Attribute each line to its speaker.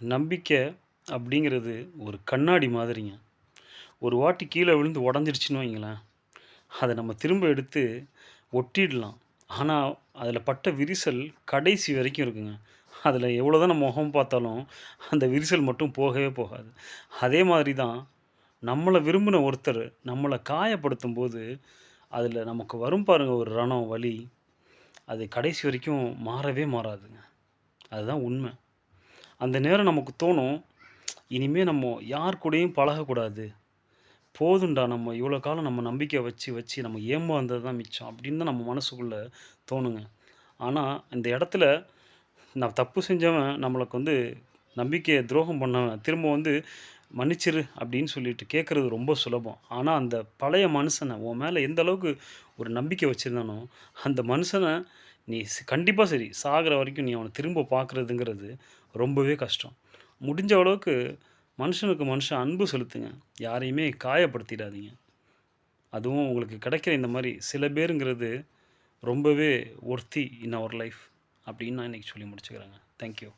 Speaker 1: நம்பிக்கை அப்படிங்கிறது ஒரு கண்ணாடி மாதிரிங்க. ஒரு வாட்டி கீழ விழுந்து உடைஞ்சிருச்சுன்னு வைங்களேன், அத நம்ம திரும்ப எடுத்து ஒட்டிடலாம். ஆனா, அதில பட்ட விரிசல் கடைசி வரைக்கும் இருக்குங்க. அதில எவ்வளோதான் நம்ம முகம் பார்த்தாலும், அந்த விரிசல் மட்டும் போகவே போகாது. அதே மாதிரி தான் நம்மள விரும்பின ஒருத்தர் நம்மள காயப்படுத்தும்போது, அதில நமக்கு வரும் பாருங்க ஒரு ரணம், வலி, அது கடைசி வரைக்கும் மாறவே மாறாதுங்க. அதுதான் உண்ம. அந்த நேரம் நமக்கு தோணும், இனிமே நம்ம யார் கூடயும் பழகக்கூடாது. போதும்டா நம்ம இவ்வளோ காலம் நம்ம நம்பிக்கை வச்சு, வச்சு நம்ம ஏமாந்தது தான் மிச்சம் அப்படின்னு தான் நம்ம மனசுக்குள்ள தோணுங்க. ஆனா, இந்த இடத்துல நான் தப்பு செஞ்சவன் நம்மளுக்கு நம்பிக்கைய துரோகம் பண்ணவன் திரும்ப மன்னிச்சிரு அப்படின்னு சொல்லிட்டு கேட்கறது ரொம்ப சுலபம். ஆனா, அந்த பழைய மனுஷன உன் மேல எந்த அளவுக்கு ஒரு நம்பிக்கை வச்சிருந்தானோ, அந்த மனுஷன நீ கண்டிப்பா சரி, சாகுற வரைக்கும் நீ அவன திரும்ப பார்க்குறதுங்கிறது ரொம்பவே கஷ்டம். முடிஞ்ச அளவுக்கு மனுஷனுக்கு மனுஷன் அன்பு செலுத்துங்க. யாரையுமே காயப்படுத்திடாதீங்க. அதுவும் உங்களுக்கு கிடைக்கிற இந்த மாரி சில பேருங்கிறது ரொம்பவே ஒர்த்தி இன் அவர் லைஃப் அப்படின்னு நான் இன்னைக்கு சொல்லி முடிச்சுக்கிறேங்க. Thank you.